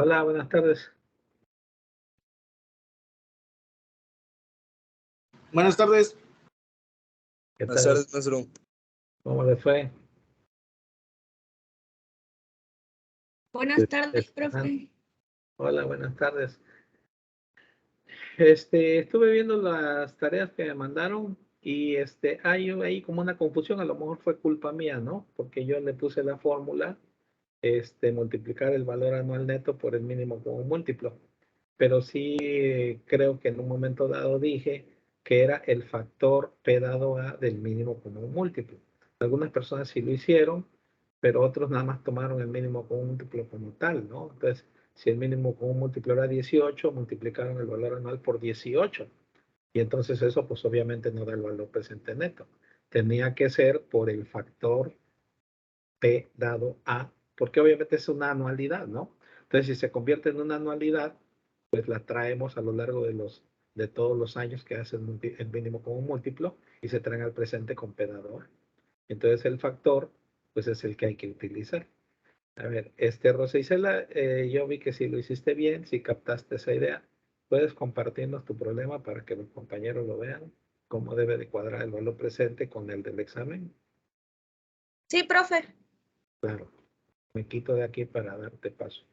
Hola, buenas tardes. Buenas tardes. ¿Qué Buenas tal? tardes, maestro. ¿Cómo le fue? Buenas tardes, Ajá. profe. Hola, buenas tardes. Estuve viendo las tareas que me mandaron y hay ahí como una confusión, a lo mejor fue culpa mía, ¿no? Porque yo le puse la fórmula, multiplicar el valor anual neto por el mínimo común múltiplo. Pero sí creo que en un momento dado dije que era el factor P dado A del mínimo común múltiplo. Algunas personas sí lo hicieron, pero otros nada más tomaron el mínimo común múltiplo como tal, ¿no? Entonces, si el mínimo común múltiplo era 18, multiplicaron el valor anual por 18. Y entonces eso pues obviamente no da el valor presente neto. Tenía que ser por el factor P dado A, porque obviamente es una anualidad, ¿no? Entonces, si se convierte en una anualidad, pues la traemos a lo largo de todos los años que hacen el mínimo común múltiplo y se traen al presente con P dado A. Entonces, el factor, pues es el que hay que utilizar. A ver, Rosa Isela, yo vi que si lo hiciste bien, si captaste esa idea, puedes compartirnos tu problema para que los compañeros lo vean, cómo debe de cuadrar el valor presente con el del examen. Sí, profe. Claro, me quito de aquí para darte paso.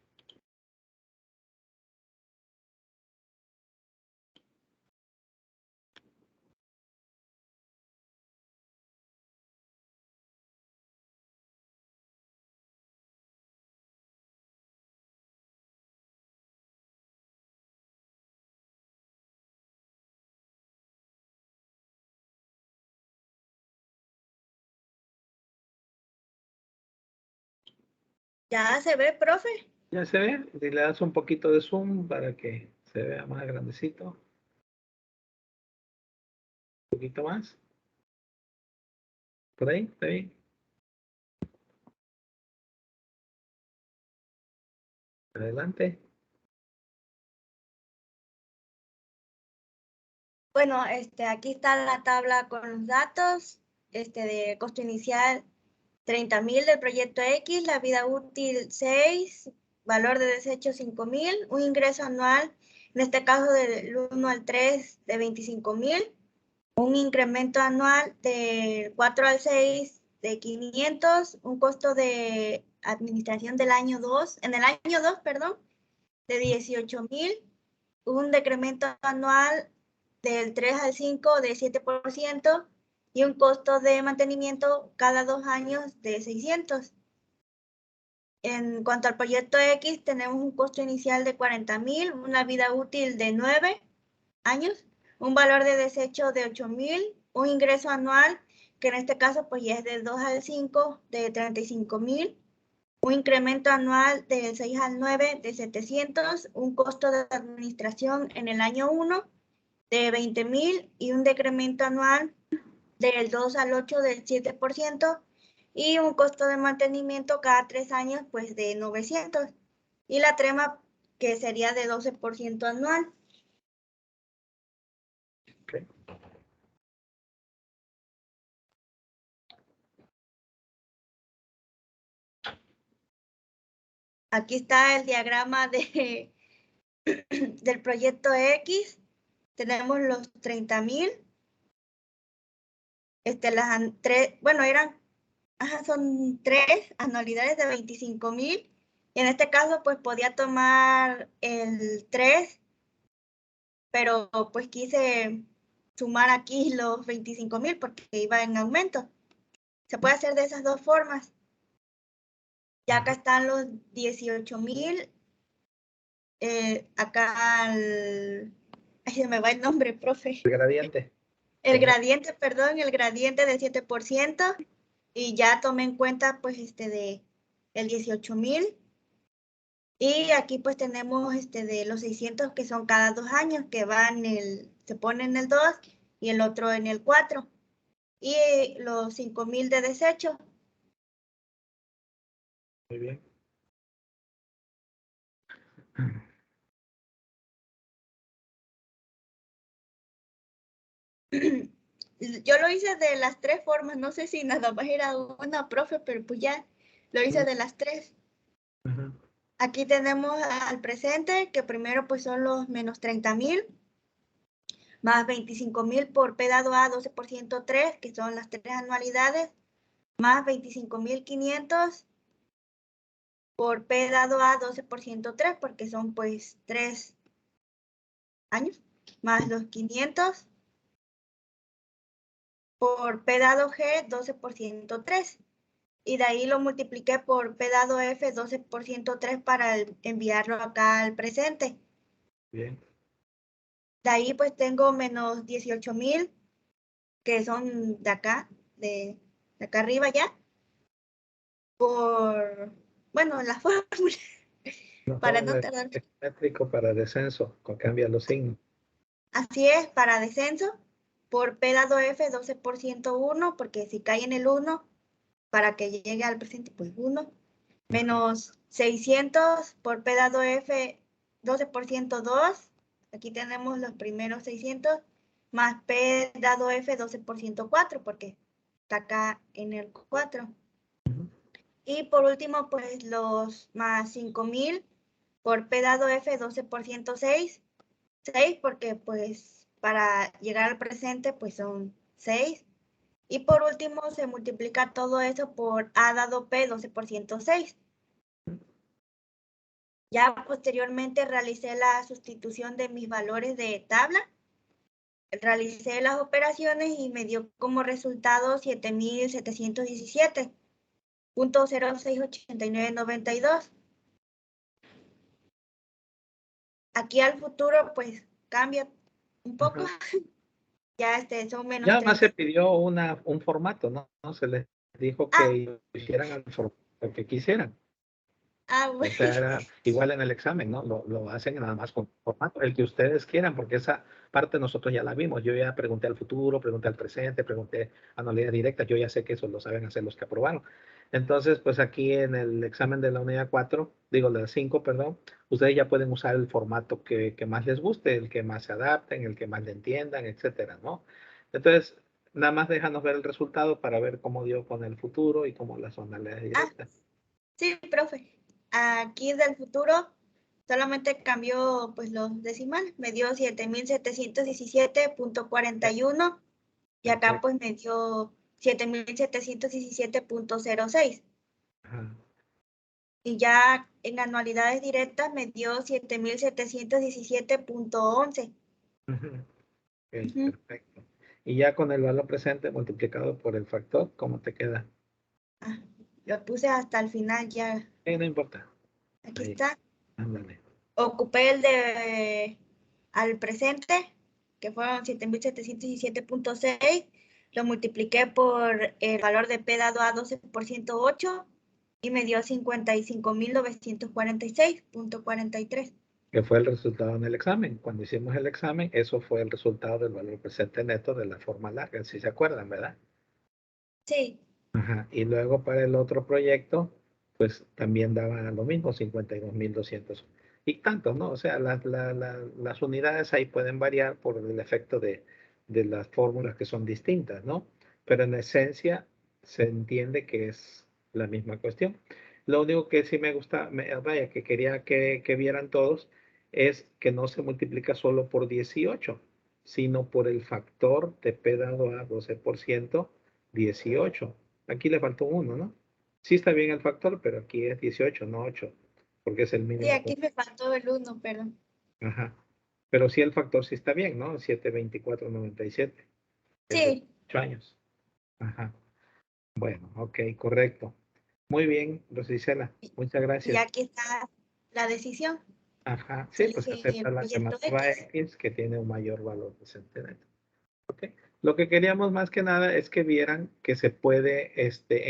Ya se ve, profe. ¿Ya se ve? Si le das un poquito de zoom para que se vea más grandecito. Un poquito más. Por ahí, está bien. Adelante. Bueno, aquí está la tabla con los datos, de costo inicial 30,000 del proyecto X, la vida útil 6, valor de desecho 5,000, un ingreso anual, en este caso del 1 al 3 de 25,000, un incremento anual del 4 al 6 de 500, un costo de administración del año 2, en el año 2, perdón, de 18,000, un decremento anual del 3 al 5 de 7% y un costo de mantenimiento cada 2 años de 600. En cuanto al proyecto X, tenemos un costo inicial de 40,000, una vida útil de 9 años, un valor de desecho de 8,000, un ingreso anual, que en este caso pues ya es de 2 al 5 de 35,000, un incremento anual del 6 al 9 de 700, un costo de administración en el año 1 de 20,000 y un decremento anual del 2 al 8 del 7% y un costo de mantenimiento cada 3 años pues de 900 y la trema que sería de 12% anual. Okay. Aquí está el diagrama del proyecto X. Tenemos los 30,000. Son 3 anualidades de 25,000. Y en este caso, pues podía tomar el 3, pero pues quise sumar aquí los 25,000 porque iba en aumento. Se puede hacer de esas dos formas. Ya acá están los 18,000. Acá ay, se me va el nombre, profe. El gradiente. El gradiente, perdón, el gradiente del 7%. Y ya tomé en cuenta, pues, de el 18,000. Y aquí, pues, tenemos, de los 600 que son cada 2 años, que se pone en el 2 y el otro en el 4. Y los 5,000 de desecho. Muy bien. Yo lo hice de las 3 formas, no sé si nada más era una, profe, pero pues ya lo hice de las 3. Ajá. Aquí tenemos al presente, que primero pues son los menos 30,000, más 25,000 por P dado A 12% 3, que son las 3 anualidades, más 25,500 por P dado A 12% 3, porque son pues 3 años, más los 500 por P dado G 12% 3. Y de ahí lo multipliqué por P dado F 12% 3 para enviarlo acá al presente. Bien. De ahí pues tengo menos 18,000, que son de acá, de acá arriba ya, por, bueno, la fórmula, La para no fórmula tardar. es métrico para descenso, cambia los signos. Así es, para descenso, por P dado F 12% 1, porque si cae en el 1, para que llegue al presente, pues 1, menos 600 por P dado F 12% 2, aquí tenemos los primeros 600, más P dado F 12% 4, porque está acá en el 4. Y por último, pues los más 5,000 por P dado F 12% 6, 6 porque pues para llegar al presente pues son 6. Y por último se multiplica todo eso por A dado P 12% 6. Ya posteriormente realicé la sustitución de mis valores de tabla, realicé las operaciones y me dio como resultado 7,717.068992. Aquí al futuro pues cambia un poco. Ajá. Ya son Ya menos además se 30. pidió un formato, ¿no? Se les dijo Ah, que hicieran el formato que quisieran. O bueno. sea, era igual en el examen, ¿no? Lo hacen nada más con formato, el que ustedes quieran, porque esa parte nosotros ya la vimos. Yo ya pregunté al futuro, pregunté al presente, pregunté anualidad directa. Yo ya sé que eso lo saben hacer los que aprobaron. Entonces, pues aquí en el examen de la unidad 4, digo, de la 5, perdón, ustedes ya pueden usar el formato que más les guste, el que más se adapten, el que más le entiendan, etcétera, ¿no? Entonces, nada más déjanos ver el resultado para ver cómo dio con el futuro y cómo las anualidades Ah, directas. sí, profe. Aquí del futuro solamente cambió pues los decimales. Me dio 7,717.41 y acá Perfecto. pues me dio 7,717.06. Ajá. Y ya en anualidades directas me dio 7,717.11. Ujú. Ok, Ujú. perfecto. Y ya con el valor presente multiplicado por el factor, ¿cómo te queda? Ah, lo puse hasta el final ya. No importa. Aquí Ahí, está. ándale. Ocupé el de al presente, que fueron 7,717.6. Lo multipliqué por el valor de P dado a 12% 8 y me dio 55,946.43. Que fue el resultado en el examen. Cuando hicimos el examen, eso fue el resultado del valor presente neto de la forma larga, si se acuerdan, ¿verdad? Sí, Ajá. Y luego para el otro proyecto, pues también daba lo mismo, 52,200 y tantos, ¿no? O sea, las unidades ahí pueden variar por el efecto de las fórmulas que son distintas, ¿no? Pero en esencia se entiende que es la misma cuestión. Lo único que sí me gusta, vaya, que quería que vieran todos, es que no se multiplica solo por 18, sino por el factor de P dado a 12%, 18. Aquí le faltó uno, ¿no? Sí está bien el factor, pero aquí es 18, no 8, porque es el sí, mínimo. aquí me faltó el 1, perdón. Ajá. Pero sí el factor sí está bien, ¿no? 724,97. El de Sí, 8 años. Ajá. Bueno, ok, correcto. Muy bien, Rosicela. Muchas y gracias. aquí está la decisión. Ajá. Se Sí, pues elige acepta el la proyecto alternativa X. X que tiene un mayor valor de centenario. Ok. Lo que queríamos más que nada es que vieran que se puede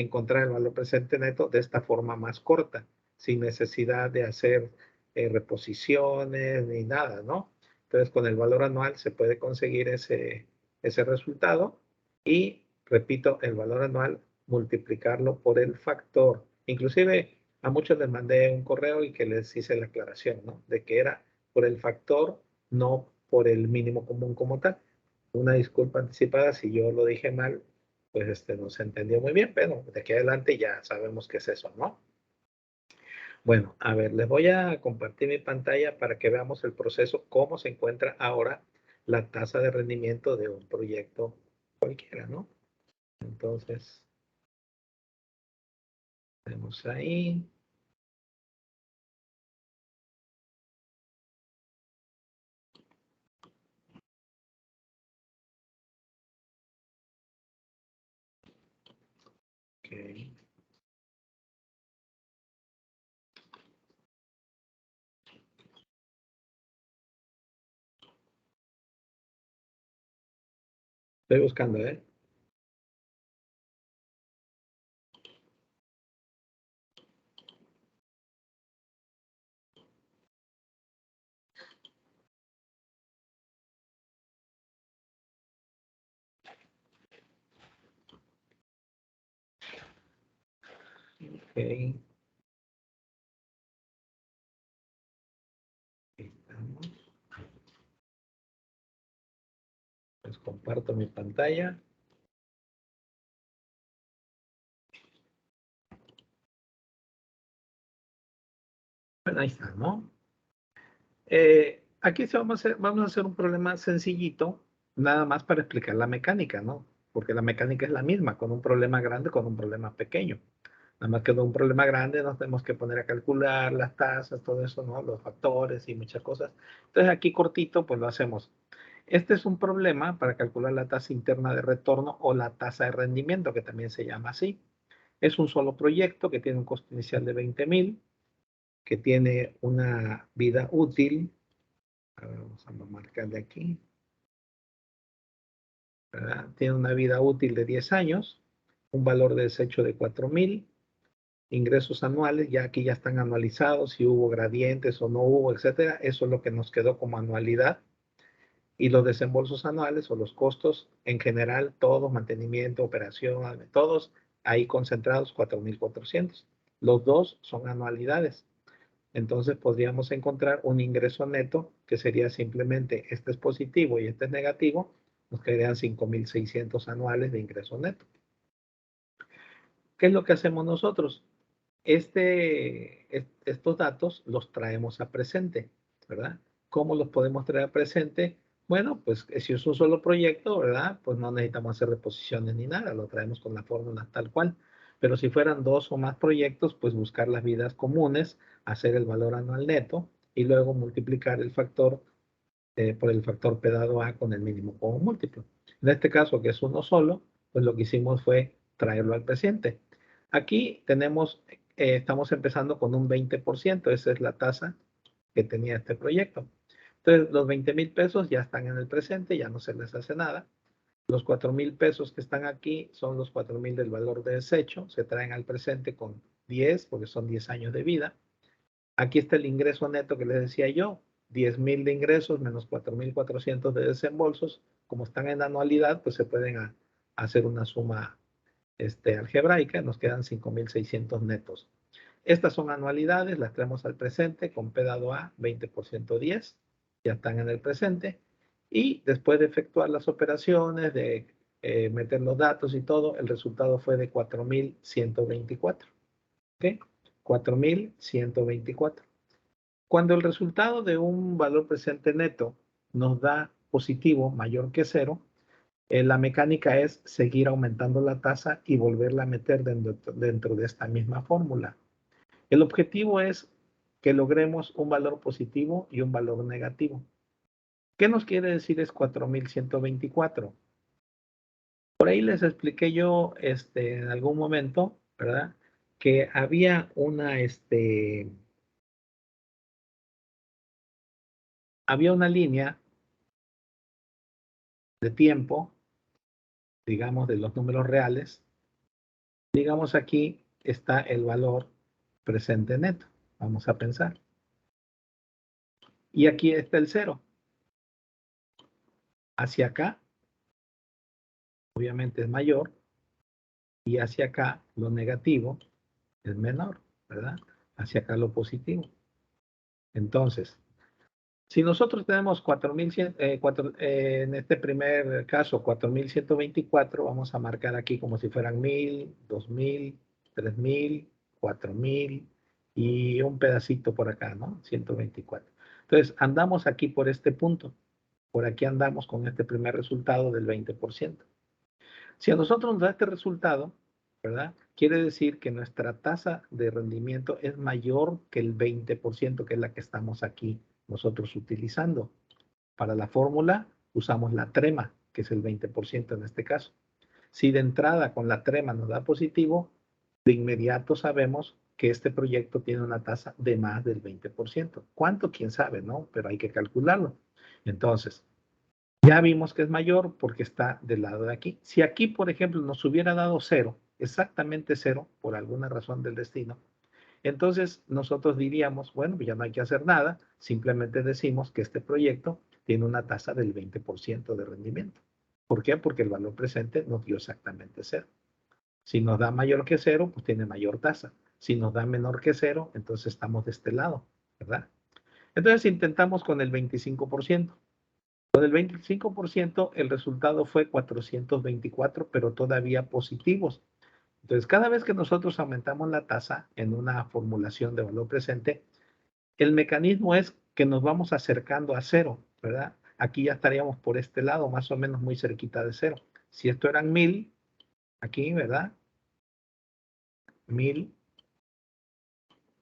encontrar el valor presente neto de esta forma más corta, sin necesidad de hacer reposiciones ni nada, ¿no? Entonces, con el valor anual se puede conseguir ese resultado y, repito, el valor anual multiplicarlo por el factor. Inclusive a muchos les mandé un correo y que les hice la aclaración, ¿no? De que era por el factor, no por el mínimo común como tal. Una disculpa anticipada si yo lo dije mal, pues no se entendió muy bien, pero de aquí adelante ya sabemos qué es eso, ¿no? Bueno, a ver, les voy a compartir mi pantalla para que veamos el proceso, cómo se encuentra ahora la tasa de rendimiento de un proyecto cualquiera, ¿no? Entonces, tenemos ahí. Okay. Estoy buscando, ¿eh? Ok. Ahí estamos. Les comparto mi pantalla. Bueno, ahí está, ¿no? Aquí vamos a hacer un problema sencillito, nada más para explicar la mecánica, ¿no? Porque la mecánica es la misma, con un problema grande, con un problema pequeño. Nada más que de un problema grande nos tenemos que poner a calcular las tasas, todo eso, ¿no? Los factores y muchas cosas. Entonces aquí cortito, pues lo hacemos. Este es un problema para calcular la tasa interna de retorno o la tasa de rendimiento, que también se llama así. Es un solo proyecto que tiene un costo inicial de 20,000, que tiene una vida útil. A ver, vamos a marcarle aquí, ¿verdad? Tiene una vida útil de 10 años, un valor de desecho de 4,000, ingresos anuales, ya aquí ya están anualizados, si hubo gradientes o no hubo, etcétera. Eso es lo que nos quedó como anualidad. Y los desembolsos anuales o los costos en general, todos, mantenimiento, operación, todos ahí concentrados, 4,400. Los dos son anualidades. Entonces podríamos encontrar un ingreso neto que sería simplemente este es positivo y este es negativo, nos quedarían 5,600 anuales de ingreso neto. ¿Qué es lo que hacemos nosotros? Estos datos los traemos a presente, ¿verdad? ¿Cómo los podemos traer a presente? Bueno, pues si es un solo proyecto, ¿verdad? Pues no necesitamos hacer reposiciones ni nada, lo traemos con la fórmula tal cual. Pero si fueran dos o más proyectos, pues buscar las vidas comunes, hacer el valor anual neto y luego multiplicar el factor por el factor P dado A con el mínimo como múltiplo. En este caso, que es uno solo, pues lo que hicimos fue traerlo al presente. Aquí tenemos, estamos empezando con un 20%, esa es la tasa que tenía este proyecto. Entonces, los 20,000 pesos ya están en el presente, ya no se les hace nada. Los 4,000 pesos que están aquí son los 4,000 del valor de desecho, se traen al presente con 10, porque son 10 años de vida. Aquí está el ingreso neto que les decía yo, 10,000 de ingresos menos 4,400 de desembolsos. Como están en anualidad, pues se pueden hacer una suma algebraica, nos quedan 5,600 netos. Estas son anualidades, las traemos al presente con P dado A, 20% 10, ya están en el presente. Y después de efectuar las operaciones, de meter los datos y todo, el resultado fue de 4,124. ¿Ok? 4,124. Cuando el resultado de un valor presente neto nos da positivo mayor que cero, la mecánica es seguir aumentando la tasa y volverla a meter dentro de esta misma fórmula. El objetivo es que logremos un valor positivo y un valor negativo. ¿Qué nos quiere decir es 4,124? Por ahí les expliqué yo en algún momento, ¿verdad? Que había una línea de tiempo, digamos, de los números reales. Digamos, aquí está el valor presente neto. Vamos a pensar. Y aquí está el cero. Hacia acá, obviamente es mayor. Y hacia acá, lo negativo es menor, ¿verdad? Hacia acá lo positivo. Entonces, si nosotros tenemos 4,100, en este primer caso 4,124, vamos a marcar aquí como si fueran 1,000, 2,000, 3,000, 4,000, y un pedacito por acá, ¿no? 124. Entonces, andamos aquí por este punto. Por aquí andamos con este primer resultado del 20%. Si a nosotros nos da este resultado, ¿verdad? Quiere decir que nuestra tasa de rendimiento es mayor que el 20%, que es la que estamos aquí nosotros utilizando. Para la fórmula usamos la trema, que es el 20% en este caso. Si de entrada con la trema nos da positivo, de inmediato sabemos que este proyecto tiene una tasa de más del 20%. ¿Cuánto? Quién sabe, ¿no? Pero hay que calcularlo. Entonces, ya vimos que es mayor porque está del lado de aquí. Si aquí, por ejemplo, nos hubiera dado cero, exactamente cero, por alguna razón del destino, entonces nosotros diríamos, bueno, ya no hay que hacer nada, simplemente decimos que este proyecto tiene una tasa del 20% de rendimiento. ¿Por qué? Porque el valor presente nos dio exactamente cero. Si nos da mayor que cero, pues tiene mayor tasa. Si nos da menor que cero, entonces estamos de este lado, ¿verdad? Entonces intentamos con el 25%. Con el 25%, el resultado fue 424, pero todavía positivos. Entonces, cada vez que nosotros aumentamos la tasa en una formulación de valor presente, el mecanismo es que nos vamos acercando a cero, ¿verdad? Aquí ya estaríamos por este lado, más o menos muy cerquita de cero. Si esto eran 1000, aquí, ¿verdad? 1000,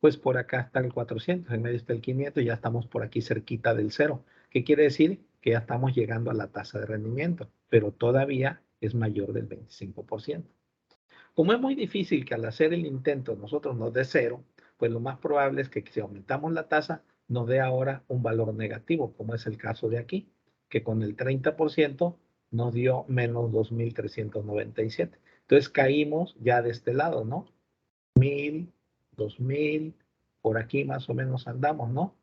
pues por acá está el 400, en medio está el 500, ya estamos por aquí cerquita del cero. ¿Qué quiere decir? Que ya estamos llegando a la tasa de rendimiento, pero todavía es mayor del 25%. Como es muy difícil que al hacer el intento nosotros nos dé cero, pues lo más probable es que si aumentamos la tasa nos dé ahora un valor negativo, como es el caso de aquí, que con el 30% nos dio menos 2.397. Entonces caímos ya de este lado, ¿no? 1000, 2000, por aquí más o menos andamos, ¿no?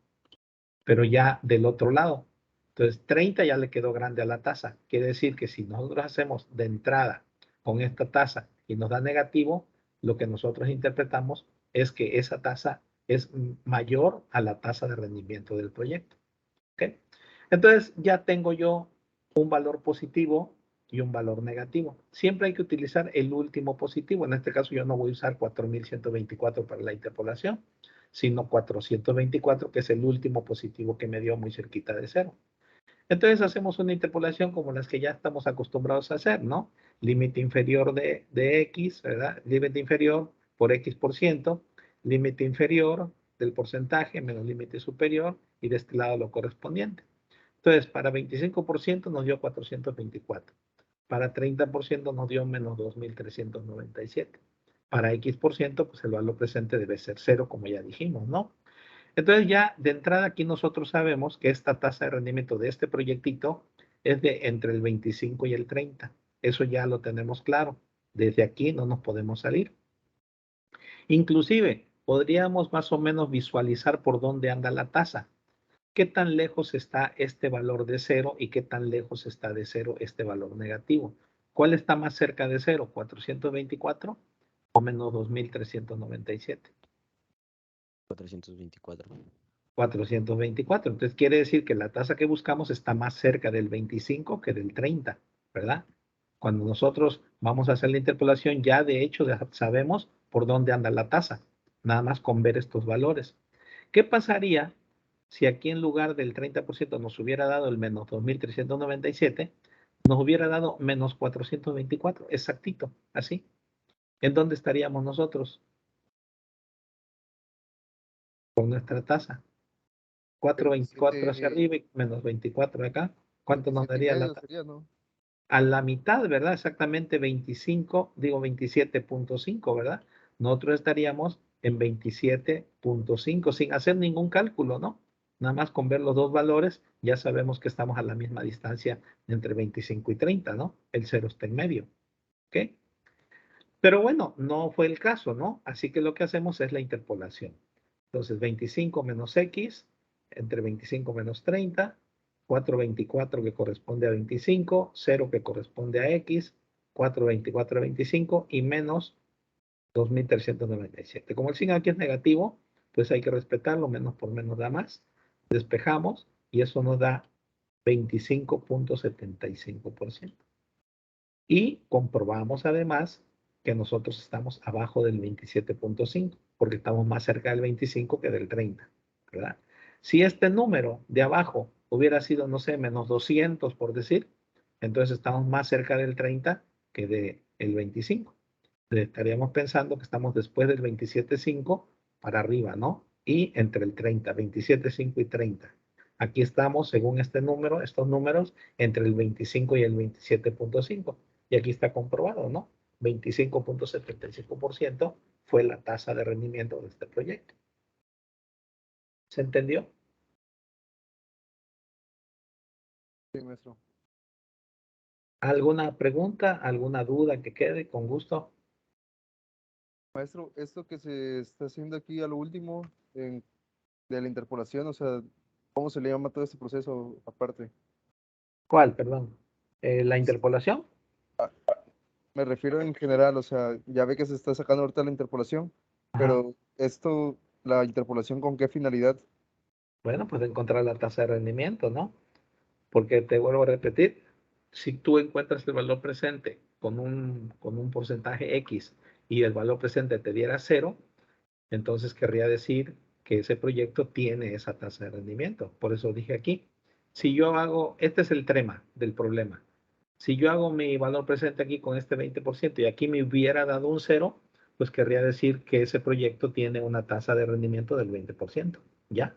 Pero ya del otro lado. Entonces 30 ya le quedó grande a la tasa. Quiere decir que si nosotros hacemos de entrada con esta tasa y nos da negativo, lo que nosotros interpretamos es que esa tasa es mayor a la tasa de rendimiento del proyecto. ¿Okay? Entonces ya tengo yo un valor positivo y un valor negativo. Siempre hay que utilizar el último positivo. En este caso yo no voy a usar 4124 para la interpolación, sino 424, que es el último positivo que me dio muy cerquita de cero. Entonces hacemos una interpolación como las que ya estamos acostumbrados a hacer, ¿no? Límite inferior de X, ¿verdad? Límite inferior por X%, límite inferior del porcentaje menos límite superior y de este lado lo correspondiente. Entonces, para 25% nos dio 424. Para 30% nos dio menos 2.397. Para X%, pues el valor presente debe ser cero, como ya dijimos, ¿no? Entonces ya de entrada aquí nosotros sabemos que esta tasa de rendimiento de este proyectito es de entre el 25 y el 30. Eso ya lo tenemos claro. Desde aquí no nos podemos salir. Inclusive podríamos más o menos visualizar por dónde anda la tasa. ¿Qué tan lejos está este valor de cero y qué tan lejos está de cero este valor negativo? ¿Cuál está más cerca de cero? ¿424 o menos 2.397? 424. 424. Entonces quiere decir que la tasa que buscamos está más cerca del 25 que del 30, ¿verdad? Cuando nosotros vamos a hacer la interpolación, ya de hecho sabemos por dónde anda la tasa, nada más con ver estos valores. ¿Qué pasaría si aquí en lugar del 30% nos hubiera dado el menos 2.397, nos hubiera dado menos 424, exactito, así? ¿En dónde estaríamos nosotros con nuestra tasa? 424 hacia arriba y menos 24 acá. ¿Cuánto nos daría la tasa? Sería, ¿no? A la mitad, ¿verdad? Exactamente 25, digo 27.5, ¿verdad? Nosotros estaríamos en 27.5 sin hacer ningún cálculo, ¿no? Nada más con ver los dos valores, ya sabemos que estamos a la misma distancia entre 25 y 30, ¿no? El cero está en medio, ¿ok? Pero bueno, no fue el caso, ¿no? Así que lo que hacemos es la interpolación. Entonces, 25 menos X, entre 25 menos 30, 424 que corresponde a 25, 0 que corresponde a X, 424 a 25 y menos 2.397. Como el signo aquí es negativo, pues hay que respetarlo, menos por menos da más. Despejamos y eso nos da 25.75%. Y comprobamos además que nosotros estamos abajo del 27.5, porque estamos más cerca del 25 que del 30, ¿verdad? Si este número de abajo hubiera sido, no sé, menos 200, por decir, entonces estamos más cerca del 30 que del 25. Estaríamos pensando que estamos después del 27.5 para arriba, ¿no? Y entre el 30, 27.5 y 30. Aquí estamos, según este número, estos números, entre el 25 y el 27.5. Y aquí está comprobado, ¿no? 25.75% fue la tasa de rendimiento de este proyecto. ¿Se entendió? Sí, maestro. ¿Alguna pregunta, alguna duda que quede? Con gusto. Maestro, esto que se está haciendo aquí a lo último de la interpolación, o sea, ¿cómo se le llama todo este proceso aparte? ¿Cuál, perdón? ¿La interpolación? Me refiero en general, o sea, ya ve que se está sacando ahorita la interpolación, Ajá. pero esto, la interpolación, ¿con qué finalidad? Bueno, pues encontrar la tasa de rendimiento, ¿no? Porque te vuelvo a repetir, si tú encuentras el valor presente con un porcentaje X y el valor presente te diera 0, entonces querría decir que ese proyecto tiene esa tasa de rendimiento. Por eso dije aquí, si yo hago, este es el trema del problema. Si yo hago mi valor presente aquí con este 20% y aquí me hubiera dado un 0, pues querría decir que ese proyecto tiene una tasa de rendimiento del 20%. ¿Ya?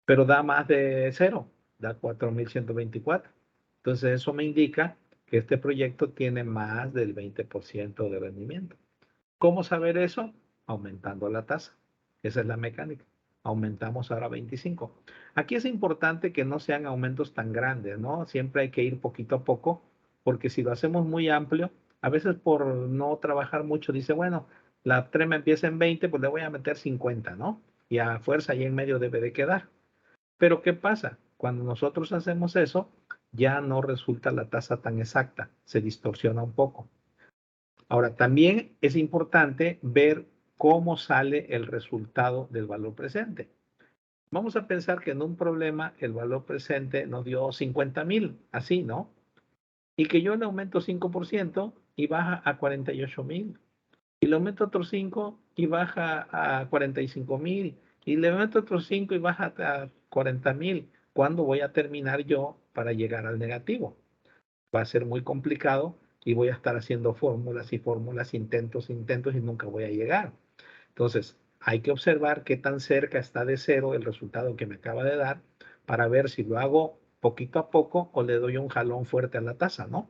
Pero da más de 0, da 4.124. Entonces eso me indica que este proyecto tiene más del 20% de rendimiento. ¿Cómo saber eso? Aumentando la tasa. Esa es la mecánica. Aumentamos ahora 25. Aquí es importante que no sean aumentos tan grandes, ¿no? Siempre hay que ir poquito a poco, porque si lo hacemos muy amplio, a veces por no trabajar mucho, dice, bueno, la trema empieza en 20, pues le voy a meter 50, ¿no? Y a fuerza ahí en medio debe de quedar. Pero ¿qué pasa? Cuando nosotros hacemos eso, ya no resulta la tasa tan exacta, se distorsiona un poco. Ahora, también es importante ver cómo sale el resultado del valor presente. Vamos a pensar que en un problema el valor presente nos dio 50,000, así, ¿no? Y que yo le aumento 5% y baja a 48,000. Y le aumento otro 5 y baja a 45,000. Y le aumento otro 5 y baja a 40,000. ¿Cuándo voy a terminar yo para llegar al negativo? Va a ser muy complicado y voy a estar haciendo fórmulas y fórmulas, intentos, intentos y nunca voy a llegar. Entonces, hay que observar qué tan cerca está de 0 el resultado que me acaba de dar para ver si lo hago poquito a poco o le doy un jalón fuerte a la tasa, ¿no?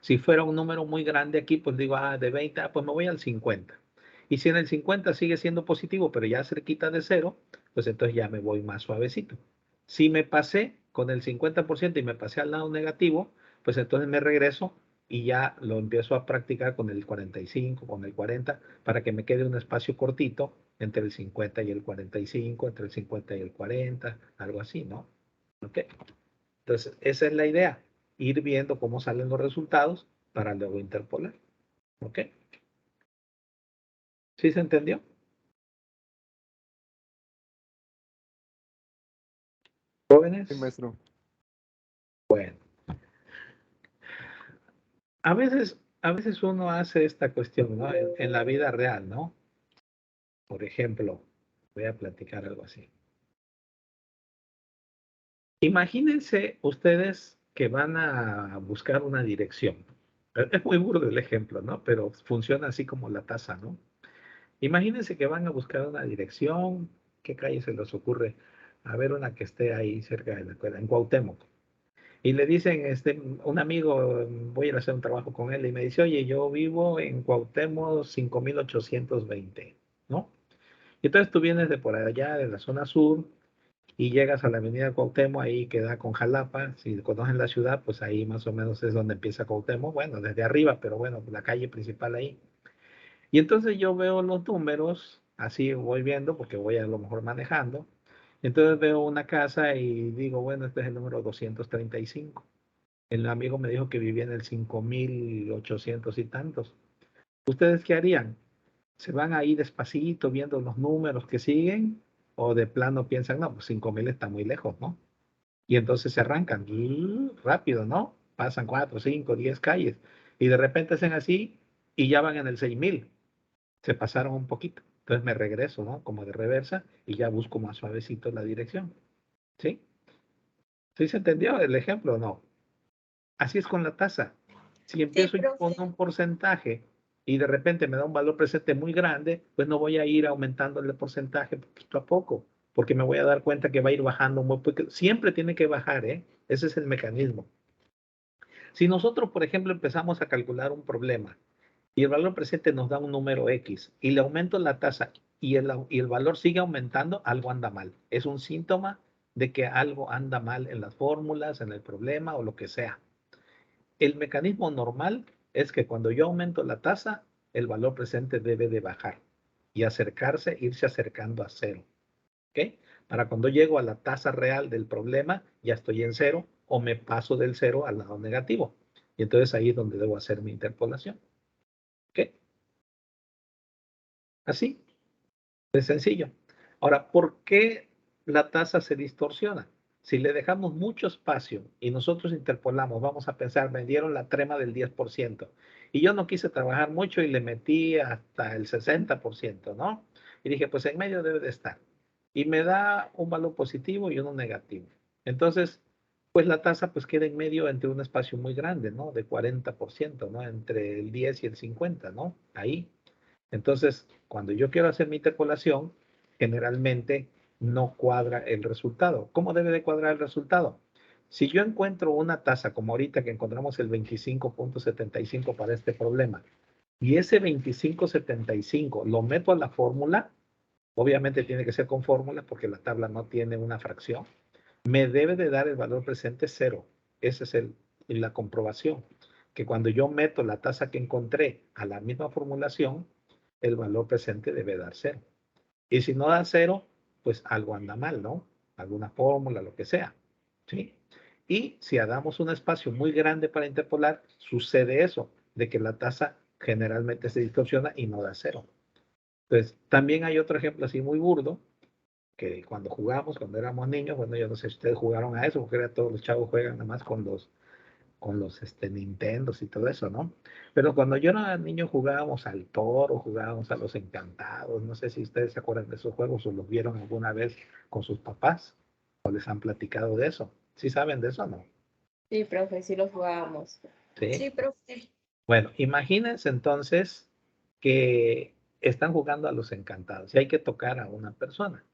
Si fuera un número muy grande aquí, pues digo, de 20, pues me voy al 50. Y si en el 50 sigue siendo positivo, pero ya cerquita de 0, pues entonces ya me voy más suavecito. Si me pasé con el 50% y me pasé al lado negativo, pues entonces me regreso y ya lo empiezo a practicar con el 45, con el 40, para que me quede un espacio cortito entre el 50 y el 45, entre el 50 y el 40, algo así, ¿no? ¿Ok? Entonces, esa es la idea, ir viendo cómo salen los resultados para luego interpolar. ¿Ok? ¿Sí se entendió? Sí, Jóvenes. maestro. Bueno, a veces uno hace esta cuestión, ¿no? En la vida real, ¿no? Por ejemplo, voy a platicar algo así. Imagínense ustedes que van a buscar una dirección. Es muy burdo el ejemplo, ¿no? Pero funciona así como la taza, ¿no? Imagínense que van a buscar una dirección. ¿Qué calle se les ocurre? A ver, una que esté ahí cerca de la escuela, en Cuauhtémoc. Y le dicen, un amigo, voy a ir a hacer un trabajo con él, y me dice, oye, yo vivo en Cuauhtémoc 5820, ¿no? Y entonces tú vienes de por allá, de la zona sur, y llegas a la avenida Cuauhtémoc, ahí queda con Jalapa. Si conocen la ciudad, pues ahí más o menos es donde empieza Cuauhtémoc. Bueno, desde arriba, pero bueno, la calle principal ahí. Y entonces yo veo los números, así voy viendo, porque voy a lo mejor manejando. Entonces veo una casa y digo, bueno, este es el número 235. El amigo me dijo que vivía en el 5800 y tantos. ¿Ustedes qué harían? ¿Se van ahí despacito viendo los números que siguen? ¿O de plano piensan, no, pues 5000 está muy lejos, ¿no? Y entonces se arrancan rápido, ¿no? Pasan 4, 5, 10 calles. Y de repente hacen así y ya van en el 6000. Se pasaron un poquito. Entonces me regreso, ¿no? Como de reversa y ya busco más suavecito la dirección. ¿Sí? ¿Sí se entendió el ejemplo o no? Así es con la tasa. Si Sí, empiezo yo con profe. un porcentaje y de repente me da un valor presente muy grande, pues no voy a ir aumentando el porcentaje poquito a poco, porque me voy a dar cuenta que va a ir bajando muy poco. Siempre tiene que bajar, ¿eh? Ese es el mecanismo. Si nosotros, por ejemplo, empezamos a calcular un problema y el valor presente nos da un número X y le aumento la tasa y el valor sigue aumentando, algo anda mal. Es un síntoma de que algo anda mal en las fórmulas, en el problema o lo que sea. El mecanismo normal es que cuando yo aumento la tasa, el valor presente debe de bajar y acercarse, irse acercando a cero. ¿Ok? Para cuando llego a la tasa real del problema, ya estoy en cero o me paso del cero al lado negativo. Y entonces ahí es donde debo hacer mi interpolación. ¿Ok? Así, de sencillo. Ahora, ¿por qué la tasa se distorsiona? Si le dejamos mucho espacio y nosotros interpolamos, vamos a pensar, me dieron la trema del 10% y yo no quise trabajar mucho y le metí hasta el 60%, ¿no? Y dije, pues en medio debe de estar. Y me da un valor positivo y uno negativo. Entonces, pues la tasa pues queda en medio entre un espacio muy grande, ¿no? De 40%, ¿no? Entre el 10 y el 50, ¿no? Ahí. Entonces, cuando yo quiero hacer mi interpolación, generalmente no cuadra el resultado. ¿Cómo debe de cuadrar el resultado? Si yo encuentro una tasa como ahorita que encontramos el 25.75 para este problema, y ese 25.75 lo meto a la fórmula, obviamente tiene que ser con fórmula porque la tabla no tiene una fracción, me debe de dar el valor presente cero. Esa es la comprobación, que cuando yo meto la tasa que encontré a la misma formulación, el valor presente debe dar cero. Y si no da cero, pues algo anda mal, ¿no? Alguna fórmula, lo que sea. ¿Sí? Y si damos un espacio muy grande para interpolar, sucede eso, de que la tasa generalmente se distorsiona y no da cero. Entonces, también hay otro ejemplo así muy burdo, que cuando jugamos, cuando éramos niños, bueno, yo no sé si ustedes jugaron a eso, porque ahora todos los chavos juegan nada más con los Nintendos y todo eso, ¿no? Pero cuando yo era niño jugábamos al toro, jugábamos a los encantados, no sé si ustedes se acuerdan de esos juegos o los vieron alguna vez con sus papás o les han platicado de eso. ¿Sí saben de eso o no? Sí, profe, sí los jugábamos. Sí. Sí, profe. Bueno, imagínense entonces que están jugando a los encantados y hay que tocar a una persona.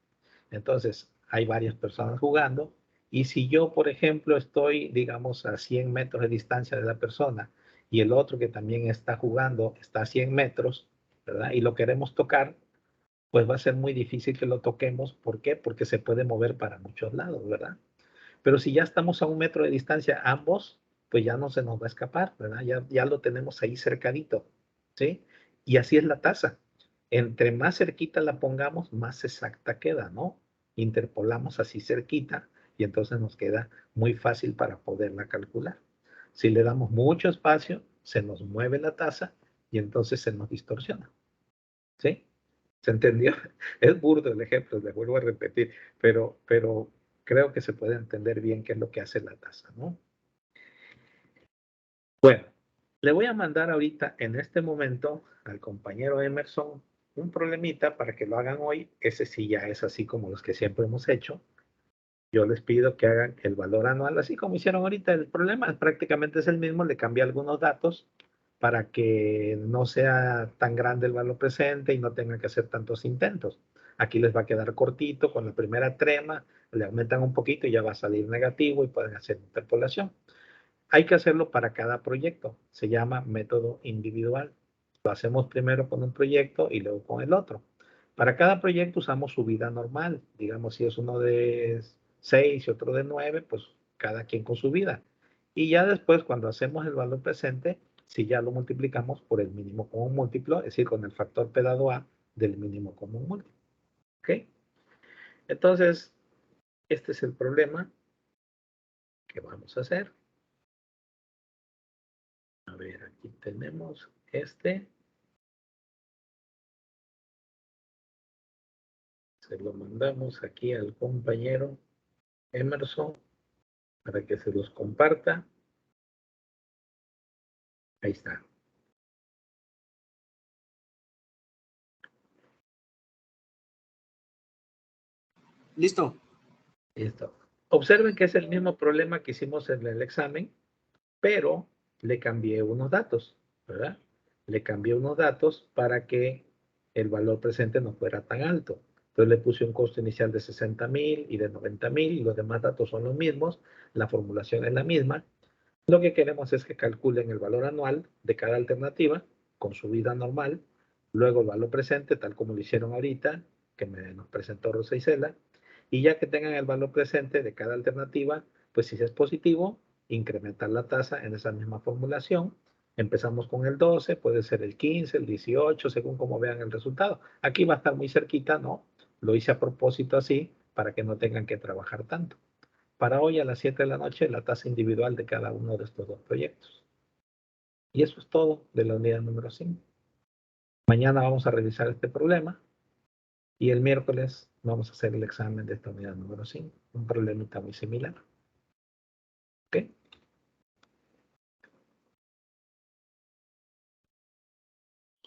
Entonces, hay varias personas jugando y si yo, por ejemplo, estoy, digamos, a 100 metros de distancia de la persona y el otro que también está jugando está a 100 metros, ¿verdad? Y lo queremos tocar, pues va a ser muy difícil que lo toquemos. ¿Por qué? Porque se puede mover para muchos lados, ¿verdad? Pero si ya estamos a 1 metro de distancia ambos, pues ya no se nos va a escapar, ¿verdad? Ya lo tenemos ahí cercadito, ¿sí? Y así es la tasa. Entre más cerquita la pongamos, más exacta queda, ¿no? Interpolamos así cerquita y entonces nos queda muy fácil para poderla calcular. Si le damos mucho espacio, se nos mueve la tasa y entonces se nos distorsiona, ¿sí? ¿Se entendió? Es burdo el ejemplo, le vuelvo a repetir, pero creo que se puede entender bien qué es lo que hace la tasa, ¿no? Bueno, le voy a mandar ahorita en este momento al compañero Emerson un problemita para que lo hagan hoy. Ese sí ya es así como los que siempre hemos hecho. Yo les pido que hagan el valor anual, así como hicieron ahorita. El problema prácticamente es el mismo, le cambié algunos datos para que no sea tan grande el valor presente y no tengan que hacer tantos intentos. Aquí les va a quedar cortito con la primera trema, le aumentan un poquito y ya va a salir negativo y pueden hacer interpolación. Hay que hacerlo para cada proyecto, se llama método individual. Lo hacemos primero con un proyecto y luego con el otro. Para cada proyecto usamos su vida normal, digamos si es uno de 6 y otro de 9, pues cada quien con su vida. Y ya después cuando hacemos el valor presente, si ya lo multiplicamos por el mínimo común múltiplo, es decir, con el factor P dado A del mínimo común múltiplo. ¿Ok? Entonces, este es el problema que vamos a hacer. A ver, aquí tenemos este. Se lo mandamos aquí al compañero Emerson para que se los comparta. Ahí está. Listo. Listo. Observen que es el mismo problema que hicimos en el examen, pero le cambié unos datos, ¿verdad? Le cambié unos datos para que el valor presente no fuera tan alto. Entonces le puse un costo inicial de 60,000 y de 90,000, y los demás datos son los mismos, la formulación es la misma. Lo que queremos es que calculen el valor anual de cada alternativa con su vida normal, luego el valor presente, tal como lo hicieron ahorita, que nos presentó Rosa Isela, y ya que tengan el valor presente de cada alternativa, pues si es positivo, incrementar la tasa en esa misma formulación. Empezamos con el 12, puede ser el 15, el 18, según como vean el resultado. Aquí va a estar muy cerquita, ¿no? Lo hice a propósito así, para que no tengan que trabajar tanto. Para hoy a las 7 de la noche, la tasa individual de cada uno de estos dos proyectos. Y eso es todo de la unidad número 5. Mañana vamos a revisar este problema y el miércoles vamos a hacer el examen de esta unidad número 5. Un problemita muy similar.